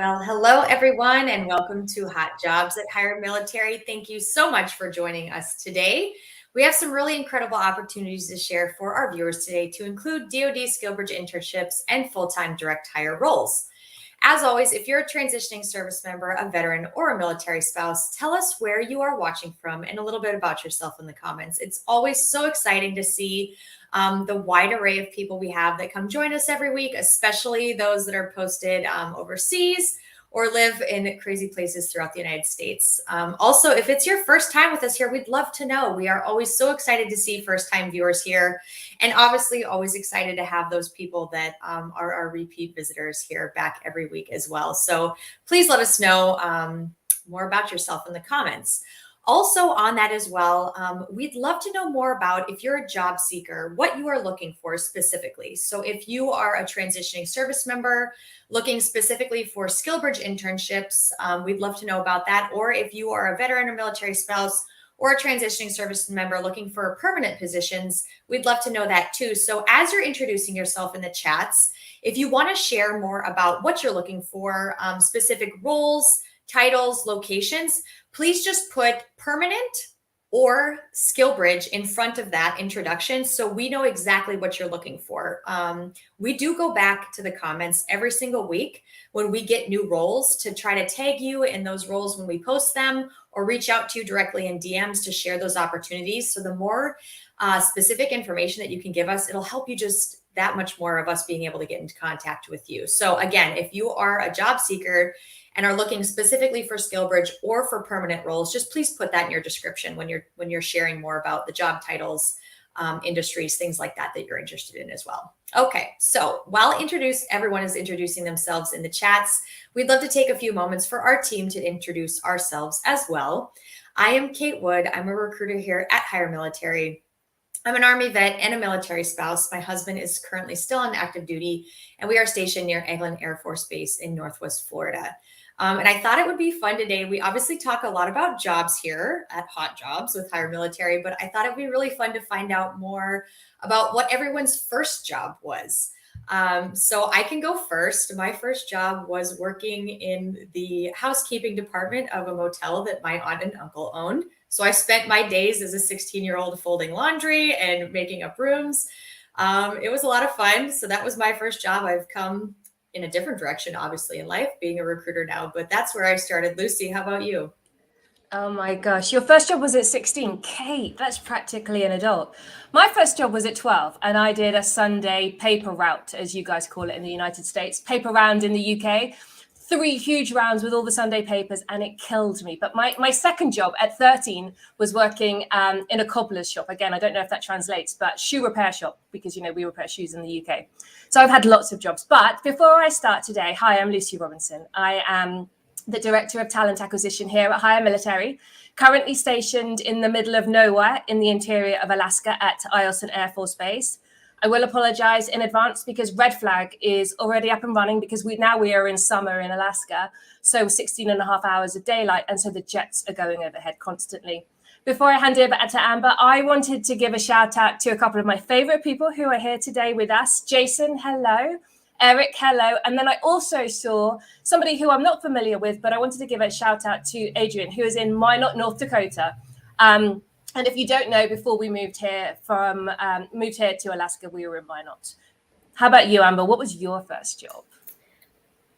Well, hello, everyone, and welcome to Hot Jobs at HireMilitary. Thank you so much for joining us today. We have some really incredible opportunities to share for our viewers today to include DoD SkillBridge internships and full-time direct hire roles. As always, if you're a transitioning service member, a veteran, or a military spouse, tell us where you are watching from and a little bit about yourself in the comments. It's always so exciting to see the wide array of people we have that come join us every week, especially those that are posted overseas or live in crazy places throughout the United States. Also, if it's your first time with us here, we'd love to know. We are always so excited to see first-time viewers here, and obviously always excited to have those people that are our repeat visitors here back every week as well. So please let us know more about yourself in the comments. Also on that as well, we'd love to know more about if you're a job seeker, what you are looking for specifically. So if you are a transitioning service member looking specifically for SkillBridge internships, we'd love to know about that. Or if you are a veteran or military spouse or a transitioning service member looking for permanent positions, we'd love to know that too. So as you're introducing yourself in the chats, if you want to share more about what you're looking for, specific roles, titles, locations, please just put permanent or SkillBridge in front of that introduction so we know exactly what you're looking for. We do go back to the comments every single week when we get new roles to try to tag you in those roles when we post them or reach out to you directly in DMs to share those opportunities. So the more specific information that you can give us, it'll help you just that much more of us being able to get into contact with you. So again, if you are a job seeker and are looking specifically for SkillBridge or for permanent roles, just please put that in your description when you're sharing more about the job titles, industries, things like that you're interested in as well. Okay, so while everyone is introducing themselves in the chats, we'd love to take a few moments for our team to introduce ourselves as well. I am Kate Wood. I'm a recruiter here at HireMilitary. I'm an Army vet and a military spouse. My husband is currently still on active duty, and we are stationed near Eglin Air Force Base in Northwest Florida. And I thought it would be fun today. We obviously talk a lot about jobs here at Hot Jobs with HireMilitary, but I thought it would be really fun to find out more about what everyone's first job was. So I can go first. My first job was working in the housekeeping department of a motel that my aunt and uncle owned. So I spent my days as a 16-year-old folding laundry and making up rooms. It was a lot of fun. So that was my first job. I've come in a different direction, obviously, in life, being a recruiter now, but that's where I started. Lucy, how about you? Oh my gosh, your first job was at 16. Kate, that's practically an adult. My first job was at 12, and I did a Sunday paper route, as you guys call it in the United States, paper round in the UK. 3 huge rounds with all the Sunday papers, and it killed me. But my second job at 13 was working in a cobbler's shop. Again, I don't know if that translates, but shoe repair shop, because, you know, we repair shoes in the UK. So I've had lots of jobs. But before I start today, hi, I'm Lucy Robinson. I am the Director of Talent Acquisition here at HireMilitary, currently stationed in the middle of nowhere in the interior of Alaska at Eielson Air Force Base. I will apologize in advance because red flag is already up and running because we are in summer in Alaska. So 16 and a half hours of daylight. And so the jets are going overhead constantly. Before I hand over to Amber, I wanted to give a shout out to a couple of my favorite people who are here today with us. Jason, hello. Eric, hello. And then I also saw somebody who I'm not familiar with, but I wanted to give a shout out to Adrian, who is in Minot, North Dakota. And if you don't know, before we moved here to Alaska, we were in Minot. How about you, Amber? What was your first job?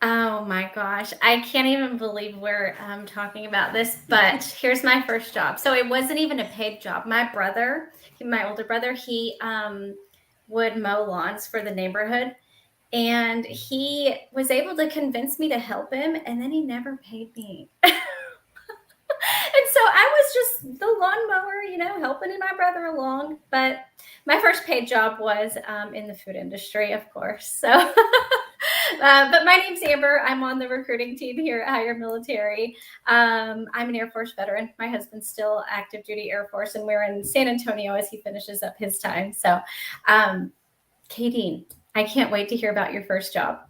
Oh my gosh, I can't even believe we're talking about this, but here's my first job. So it wasn't even a paid job. My older brother, he would mow lawns for the neighborhood, and he was able to convince me to help him, and then he never paid me. And so I was just the lawnmower, helping my brother along. But my first paid job was in the food industry, of course. So, but my name's Amber. I'm on the recruiting team here at HireMilitary. I'm an Air Force veteran. My husband's still active duty Air Force, and we're in San Antonio as he finishes up his time. So, Katie, I can't wait to hear about your first job.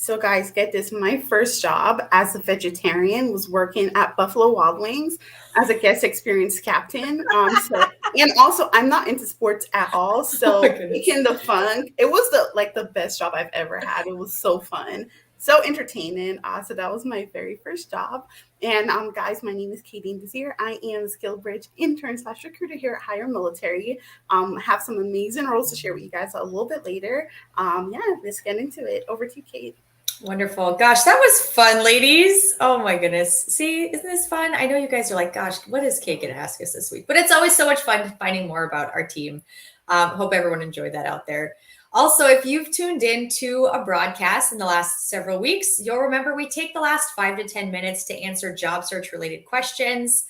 So guys, get this. My first job as a vegetarian was working at Buffalo Wild Wings as a guest experience captain. And also I'm not into sports at all. So making the fun, it was the best job I've ever had. It was so fun. so entertaining. So that was my very first job. And guys, my name is Katie Desir. I am a SkillBridge intern / recruiter here at HireMilitary. Have some amazing roles to share with you guys a little bit later. Yeah, let's get into it. Over to you, Kate. Wonderful. Gosh, that was fun, ladies. Oh my goodness. See, isn't this fun? I know you guys are like, gosh, what is Kate going to ask us this week? But it's always so much fun finding more about our team. Hope everyone enjoyed that out there. Also, if you've tuned in to a broadcast in the last several weeks, you'll remember we take the last 5 to 10 minutes to answer job search related questions.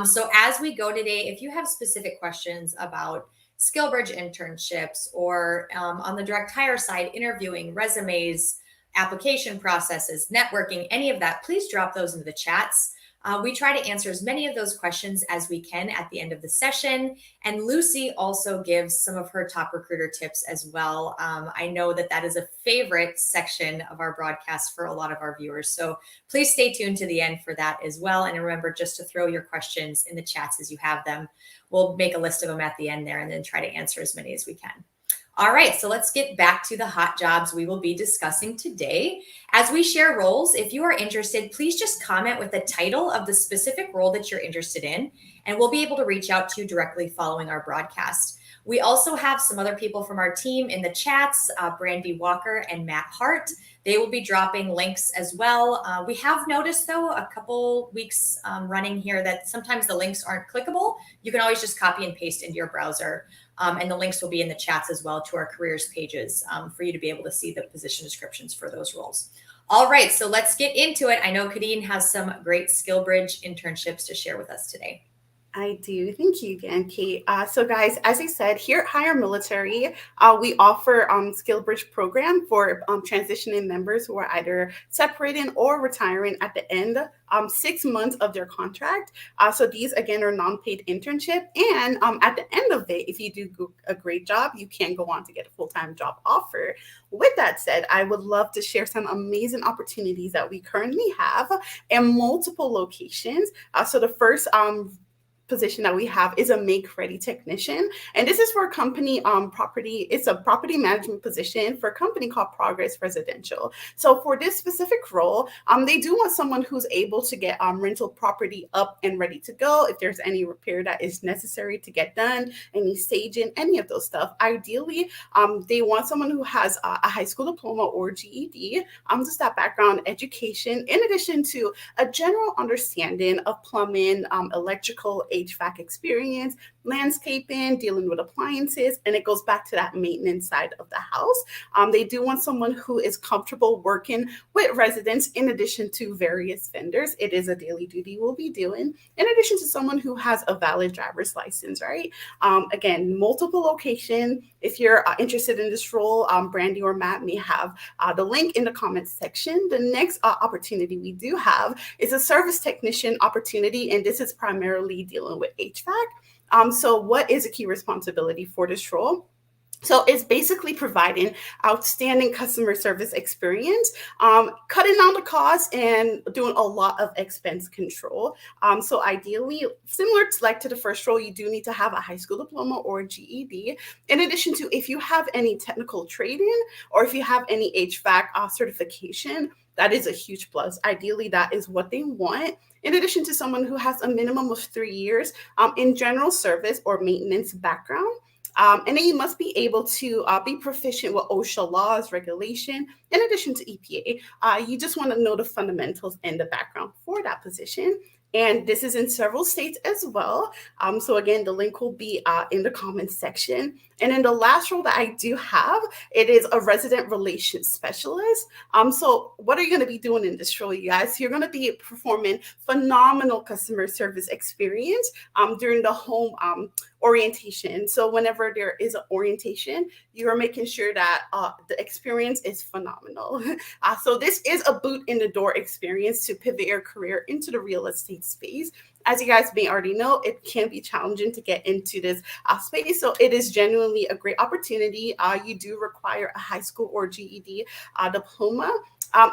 So as we go today, if you have specific questions about SkillBridge internships or on the direct hire side, interviewing, resumes, application processes, networking, any of that, please drop those into the chats. We try to answer as many of those questions as we can at the end of the session. And Lucy also gives some of her top recruiter tips as well. I know that that is a favorite section of our broadcast for a lot of our viewers. So please stay tuned to the end for that as well. And remember just to throw your questions in the chats as you have them. We'll make a list of them at the end there and then try to answer as many as we can. All right, so let's get back to the hot jobs we will be discussing today. As we share roles, if you are interested, please just comment with the title of the specific role that you're interested in, and we'll be able to reach out to you directly following our broadcast. We also have some other people from our team in the chats, Brandy Walker and Matt Hart. They will be dropping links as well. We have noticed, though, a couple weeks running here that sometimes the links aren't clickable. You can always just copy and paste into your browser. And the links will be in the chats as well to our careers pages for you to be able to see the position descriptions for those roles. All right, so let's get into it. I know Kadeen has some great SkillBridge internships to share with us today. I do. Thank you again, Kate. So guys, as I said, here at HireMilitary, we offer SkillBridge program for transitioning members who are either separating or retiring at the end 6 months of their contract. So these, again, are non-paid internship. And at the end of it, if you do a great job, you can go on to get a full-time job offer. With that said, I would love to share some amazing opportunities that we currently have in multiple locations. So the first position that we have is a make-ready technician, and this is for a company property. It's a property management position for a company called Progress Residential. So for this specific role, they do want someone who's able to get rental property up and ready to go. If there's any repair that is necessary to get done, any staging, any of those stuff. Ideally, they want someone who has a high school diploma or GED, just that background education, in addition to a general understanding of plumbing, electrical, HVAC experience, landscaping, dealing with appliances, and it goes back to that maintenance side of the house. They do want someone who is comfortable working with residents in addition to various vendors. It is a daily duty we'll be doing, in addition to someone who has a valid driver's license, right? Again, multiple location. If you're interested in this role, Brandy or Matt may have the link in the comments section. The next opportunity we do have is a service technician opportunity, and this is primarily dealing with HVAC. So what is a key responsibility for this role? So it's basically providing outstanding customer service experience, cutting down the cost and doing a lot of expense control. So ideally, similar to the first role, you do need to have a high school diploma or GED. In addition to, if you have any technical training or if you have any HVAC certification, that is a huge plus. Ideally, that is what they want. In addition to someone who has a minimum of 3 years in general service or maintenance background. And then you must be able to be proficient with OSHA laws, regulation, in addition to EPA. You just want to know the fundamentals and the background for that position. And this is in several states as well. So again, the link will be in the comments section. And then the last role that I do have, it is a resident relations specialist. So what are you going to be doing in this role, you guys? You're going to be performing phenomenal customer service experience during the home orientation. So whenever there is an orientation, you are making sure that the experience is phenomenal. So this is a boot in the door experience to pivot your career into the real estate space. As you guys may already know, it can be challenging to get into this space. So it is genuinely a great opportunity. You do require a high school or GED diploma.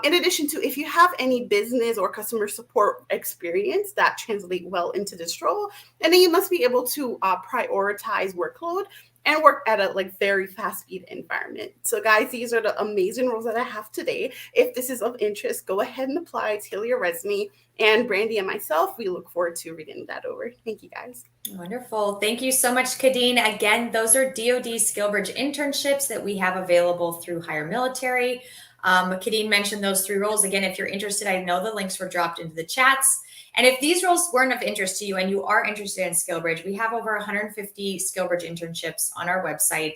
In addition to, if you have any business or customer support experience that translate well into this role, and then you must be able to prioritize workload and work at a very fast speed environment. So guys, these are the amazing roles that I have today. If this is of interest, go ahead and apply, tailor your resume, and Brandy and myself, we look forward to reading that over. Thank you guys. Wonderful. Thank you so much, Kadeen. Again, those are DoD SkillBridge internships that we have available through HireMilitary. Kadeen mentioned those 3 roles. Again, if you're interested, I know the links were dropped into the chats. And if these roles weren't of interest to you and you are interested in SkillBridge, we have over 150 SkillBridge internships on our website.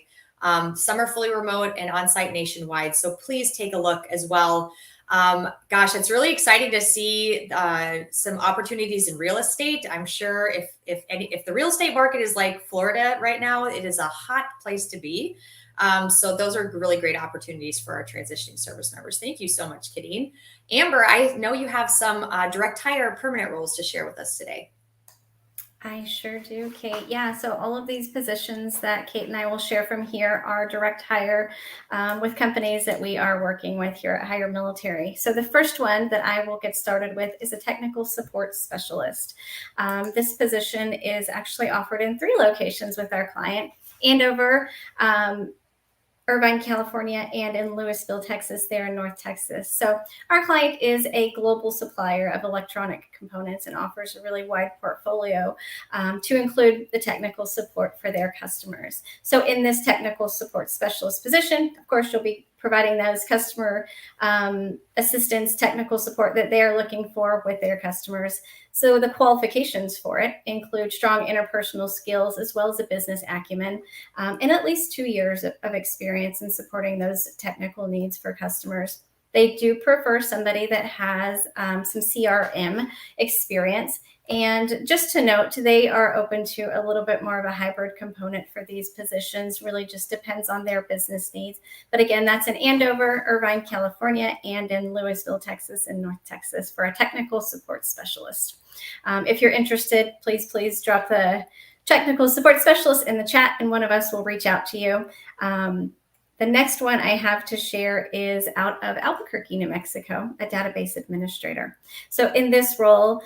Some are fully remote and on-site nationwide. So please take a look as well. Gosh, it's really exciting to see some opportunities in real estate. I'm sure if the real estate market is like Florida right now, it is a hot place to be. So those are really great opportunities for our transitioning service members. Thank you so much, Kadeen. Amber, I know you have some direct hire permanent roles to share with us today. I sure do, Kate. Yeah, so all of these positions that Kate and I will share from here are direct hire with companies that we are working with here at HireMilitary. So the first one that I will get started with is a technical support specialist. This position is actually offered in 3 locations with our client: Andover, Irvine, California, and in Louisville, Texas, there in North Texas. So our client is a global supplier of electronic components and offers a really wide portfolio to include the technical support for their customers. So in this technical support specialist position, of course, you'll be providing those customer assistance, technical support that they are looking for with their customers. So the qualifications for it include strong interpersonal skills as well as a business acumen and at least 2 years of experience in supporting those technical needs for customers. They do prefer somebody that has some CRM experience. And just to note, they are open to a little bit more of a hybrid component for these positions. Really just depends on their business needs. But again, that's in Andover, Irvine, California, and in Louisville, Texas, and North Texas for a technical support specialist. If you're interested, please drop the technical support specialist in the chat and one of us will reach out to you. The next one I have to share is out of Albuquerque, New Mexico, a database administrator. So in this role,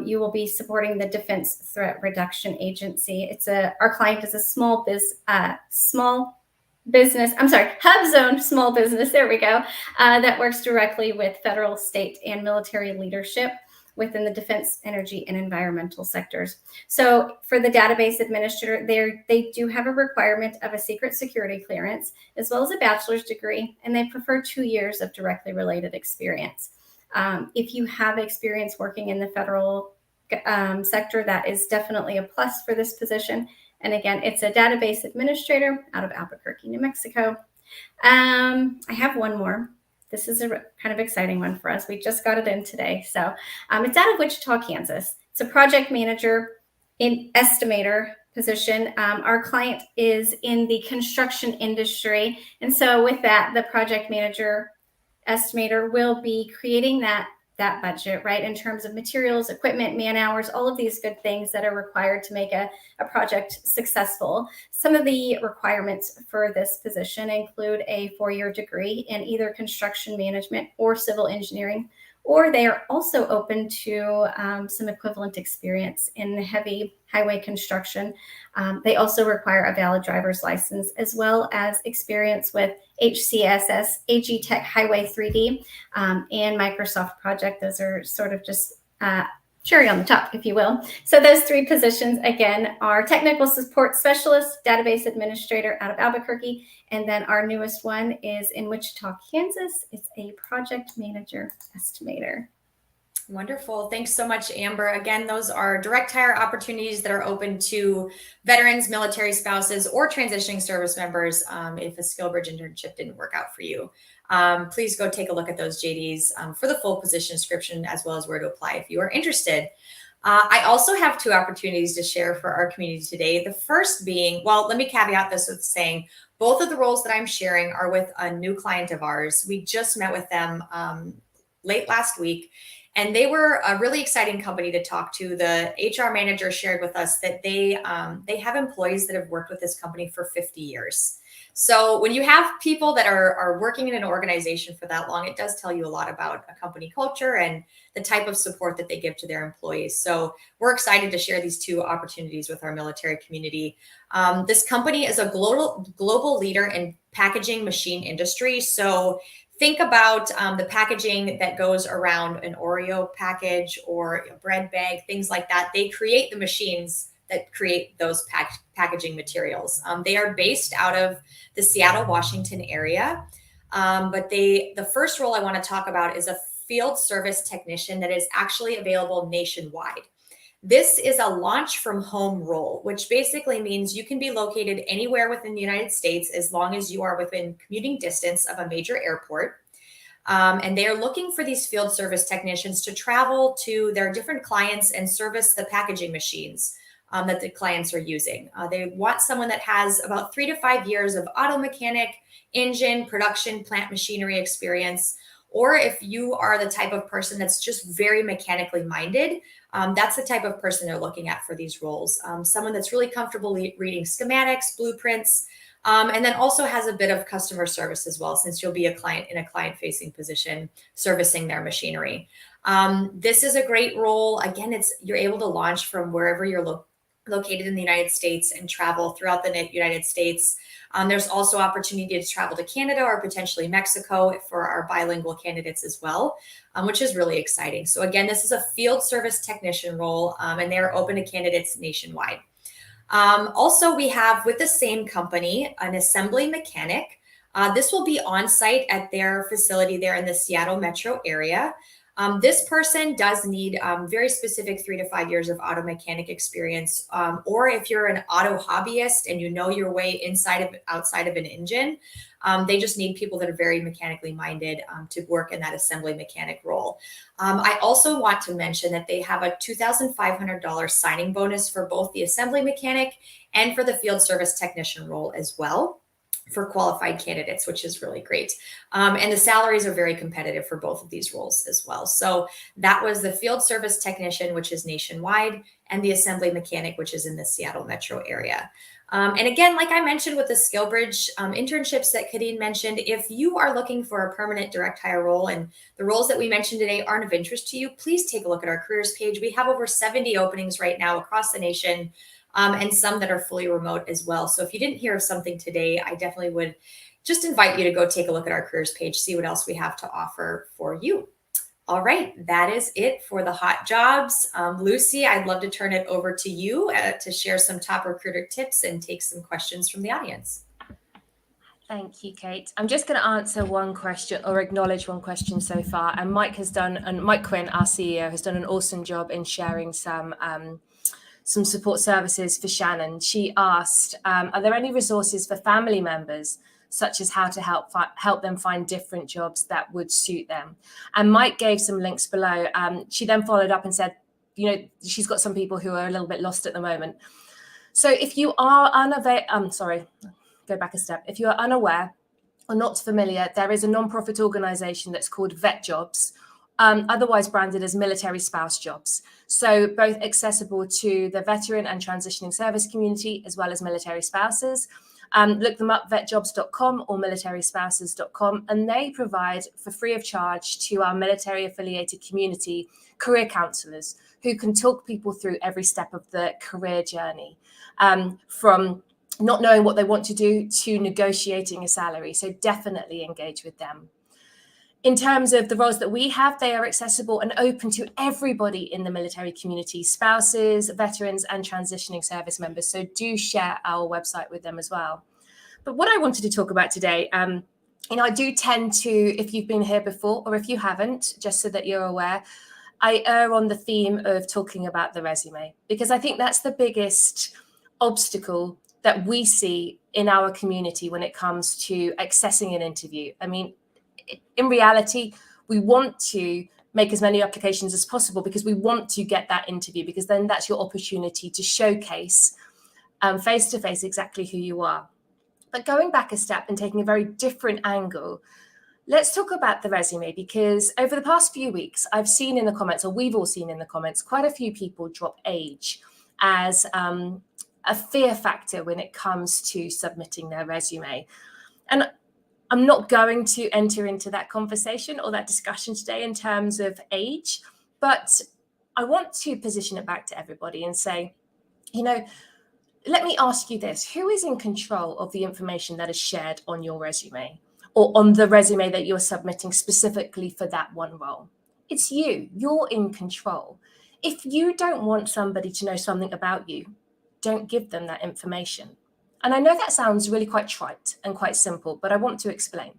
you will be supporting the Defense Threat Reduction Agency. Our client is a hub zone small business, there we go, that works directly with federal, state, and military leadership within the defense, energy, and environmental sectors. So for the database administrator, they do have a requirement of a secret security clearance, as well as a bachelor's degree, and they prefer 2 years of directly related experience. If you have experience working in the federal sector, that is definitely a plus for this position. And again, it's a database administrator out of Albuquerque, New Mexico. I have one more. This is a kind of exciting one for us. We just got it in today. So it's out of Wichita, Kansas. It's a project manager estimator position. Our client is in the construction industry. And so with that, the project manager estimator will be creating that budget, right, in terms of materials, equipment, man hours, all of these good things that are required to make a project successful. Some of the requirements for this position include a 4-year degree in either construction management or civil engineering, or they are also open to some equivalent experience in heavy highway construction. They also require a valid driver's license, as well as experience with HCSS, AG Tech Highway 3D, and Microsoft Project. Those are sort of just cherry on the top, if you will. So those 3 positions, again, are technical support specialist, database administrator out of Albuquerque, and then our newest one is in Wichita, Kansas. It's a project manager estimator. Wonderful. Thanks so much, Amber. Again, those are direct hire opportunities that are open to veterans, military spouses, or transitioning service members if a SkillBridge internship didn't work out for you. Please go take a look at those JDs for the full position description, as well as where to apply if you are interested. I also have 2 opportunities to share for our community today. The first being, well, let me caveat this with saying both of the roles that I'm sharing are with a new client of ours. We just met with them late last week. And they were a really exciting company to talk to. The HR manager shared with us that they have employees that have worked with this company for 50 years. So when you have people that are working in an organization for that long, it does tell you a lot about a company culture and the type of support that they give to their employees. So we're excited to share these two opportunities with our military community. This company is a global leader in packaging machine industry. So think about the packaging that goes around an Oreo package or a bread bag, things like that. They create the machines that create those packaging materials. They are based out of the Seattle, Washington area. But the first role I want to talk about is a field service technician that is actually available nationwide. This is a launch from home role, which basically means you can be located anywhere within the United States as long as you are within commuting distance of a major airport. And they are looking for these field service technicians to travel to their different clients and service the packaging machines that the clients are using. They want someone that has about 3 to 5 years of auto mechanic, engine, production, plant machinery experience. Or if you are the type of person that's just very mechanically minded, that's the type of person they're looking at for these roles. Someone that's really comfortable reading schematics, blueprints, and then also has a bit of customer service as well, since you'll be a client in a client-facing position servicing their machinery. This is a great role. Again, you're able to launch from wherever you're located in the United States and travel throughout the United States. There's also opportunity to travel to Canada or potentially Mexico for our bilingual candidates as well, which is really exciting. So again, this is a field service technician role, and they are open to candidates nationwide. Also, we have with the same company, an assembly mechanic. This will be on site at their facility there in the Seattle metro area. This person does need very specific 3 to 5 years of auto mechanic experience. Or if you're an auto hobbyist and you know your way outside of an engine, they just need people that are very mechanically minded to work in that assembly mechanic role. I also want to mention that they have a $2,500 signing bonus for both the assembly mechanic and for the field service technician role as well, for qualified candidates, which is really great. And the salaries are very competitive for both of these roles as well. So that was the field service technician, which is nationwide, and the assembly mechanic, which is in the Seattle metro area. And again, like I mentioned with the SkillBridge internships that Kadeen mentioned, if you are looking for a permanent direct hire role and the roles that we mentioned today aren't of interest to you, please take a look at our careers page. We have over 70 openings right now across the nation, and some that are fully remote as well. So if you didn't hear of something today, I definitely would just invite you to go take a look at our careers page, see what else we have to offer for you. All right, that is it for the hot jobs. Lucy, I'd love to turn it over to you to share some top recruiter tips and take some questions from the audience. Thank you, Kate. I'm just going to answer one question or acknowledge one question so far. And Mike Quinn, our CEO, has done an awesome job in sharing some support services for Shannon. She asked, are there any resources for family members, such as how to help them find different jobs that would suit them? And Mike gave some links below. She then followed up and said, she's got some people who are a little bit lost at the moment. So if you are If you are unaware or not familiar, there is a nonprofit organization that's called Vet Jobs, otherwise branded as military spouse jobs. So both accessible to the veteran and transitioning service community, as well as military spouses. Look them up, vetjobs.com or militaryspouses.com, and they provide for free of charge to our military affiliated community career counselors who can talk people through every step of the career journey, from not knowing what they want to do to negotiating a salary. So definitely engage with them. In terms of the roles that we have, they are accessible and open to everybody in the military community, spouses, veterans, and transitioning service members. So do share our website with them as well. But what I wanted to talk about today, I do tend to, if you've been here before or if you haven't, just so that you're aware, I err on the theme of talking about the resume, because I think that's the biggest obstacle that we see in our community when it comes to accessing an interview. I mean, in reality, we want to make as many applications as possible because we want to get that interview, because then that's your opportunity to showcase face-to-face exactly who you are. But going back a step and taking a very different angle, let's talk about the resume, because over the past few weeks, I've seen in the comments, or we've all seen in the comments, quite a few people drop age as a fear factor when it comes to submitting their resume. And I'm not going to enter into that conversation or that discussion today in terms of age, but I want to position it back to everybody and say, let me ask you this: who is in control of the information that is shared on your resume, or on the resume that you're submitting specifically for that one role? It's you. You're in control. If you don't want somebody to know something about you, don't give them that information. And I know that sounds really quite trite and quite simple, but I want to explain.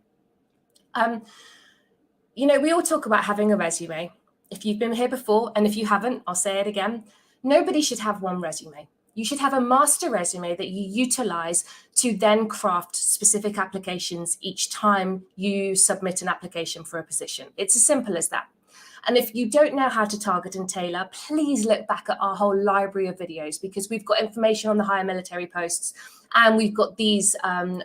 We all talk about having a resume. If you've been here before, and if you haven't, I'll say it again, nobody should have one resume. You should have a master resume that you utilize to then craft specific applications each time you submit an application for a position. It's as simple as that. And if you don't know how to target and tailor, please look back at our whole library of videos, because we've got information on the HireMilitary posts, and we've got these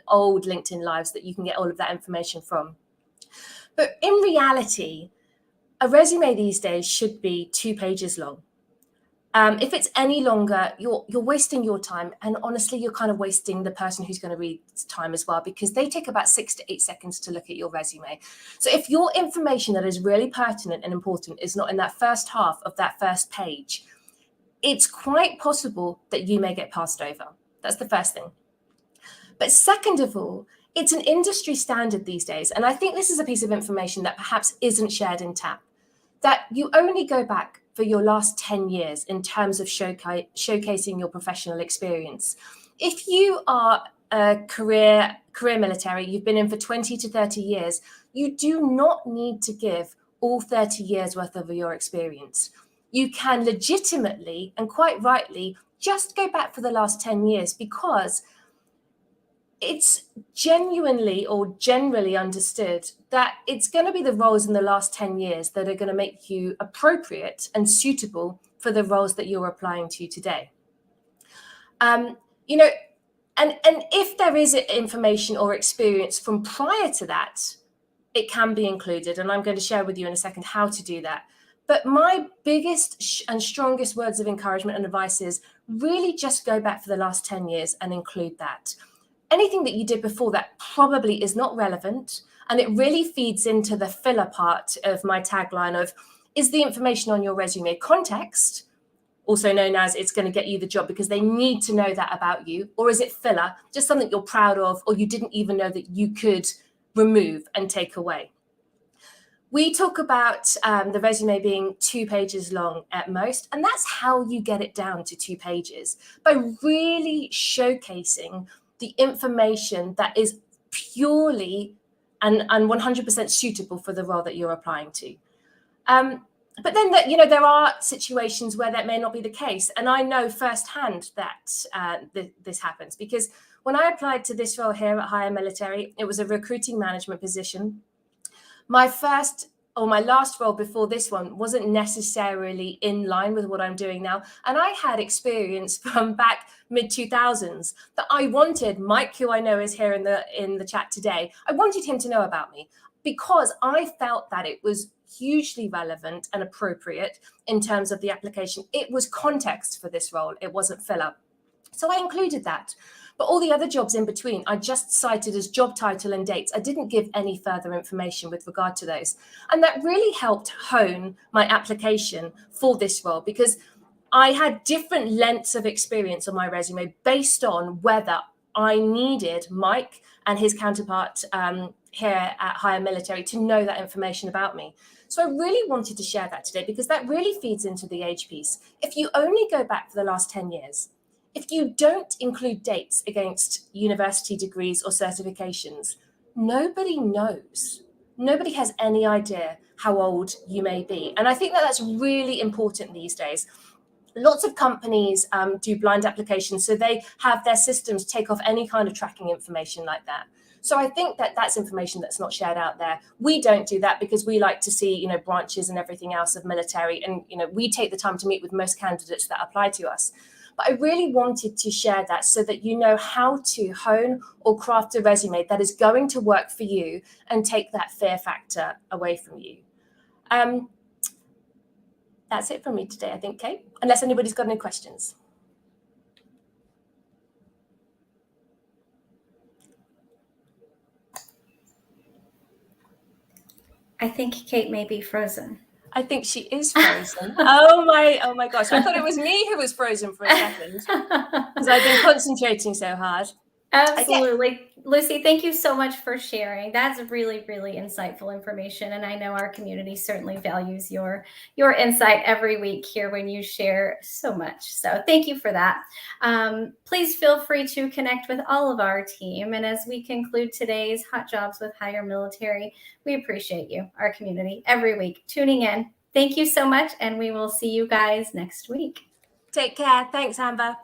old LinkedIn Lives that you can get all of that information from. But in reality, a resume these days should be 2 pages long. If it's any longer, you're wasting your time. And honestly, you're kind of wasting the person who's going to read time as well, because they take about 6 to 8 seconds to look at your resume. So if your information that is really pertinent and important is not in that first half of that first page, it's quite possible that you may get passed over. That's the first thing. But second of all, it's an industry standard these days. And I think this is a piece of information that perhaps isn't shared in TAP, that you only go back for your last 10 years in terms of showcasing your professional experience. If you are a career military, you've been in for 20 to 30 years, you do not need to give all 30 years worth of your experience. You can legitimately and quite rightly just go back for the last 10 years, because it's genuinely or generally understood that it's going to be the roles in the last 10 years that are going to make you appropriate and suitable for the roles that you're applying to today. And if there is information or experience from prior to that, it can be included. And I'm going to share with you in a second how to do that. But my biggest and strongest words of encouragement and advice is really just go back for the last 10 years and include that. Anything that you did before that probably is not relevant, and it really feeds into the filler part of my tagline of, is the information on your resume context, also known as it's going to get you the job because they need to know that about you, or is it filler, just something you're proud of or you didn't even know that you could remove and take away? We talk about the resume being 2 pages long at most, and that's how you get it down to 2 pages, by really showcasing the information that is purely and 100% suitable for the role that you're applying to. But then there are situations where that may not be the case. And I know firsthand that this happens, because when I applied to this role here at HireMilitary, it was a recruiting management position. My last role before this one wasn't necessarily in line with what I'm doing now. And I had experience from back mid-2000s that I wanted Mike, who I know is here in the chat today, I wanted him to know about me, because I felt that it was hugely relevant and appropriate in terms of the application. It was context for this role. It wasn't filler. So I included that. But all the other jobs in between, I just cited as job title and dates. I didn't give any further information with regard to those. And that really helped hone my application for this role, because I had different lengths of experience on my resume based on whether I needed Mike and his counterpart here at HireMilitary to know that information about me. So I really wanted to share that today, because that really feeds into the age piece. If you only go back for the last 10 years, if you don't include dates against university degrees or certifications, nobody knows. Nobody has any idea how old you may be. And I think that that's really important these days. Lots of companies do blind applications, so they have their systems take off any kind of tracking information like that. So I think that that's information that's not shared out there. We don't do that because we like to see, branches and everything else of military. And, we take the time to meet with most candidates that apply to us. But I really wanted to share that so that you know how to hone or craft a resume that is going to work for you and take that fear factor away from you. That's it from me today, I think, Kate, unless anybody's got any questions. I think Kate may be frozen. I think she is frozen. Oh my gosh. I thought it was me who was frozen for a second because I've been concentrating so hard. Absolutely. Okay. Lucy, thank you so much for sharing. That's really, really insightful information. And I know our community certainly values your insight every week here when you share so much. So thank you for that. Please feel free to connect with all of our team. And as we conclude today's Hot Jobs with HireMilitary, we appreciate you, our community, every week tuning in. Thank you so much. And we will see you guys next week. Take care. Thanks, Amber.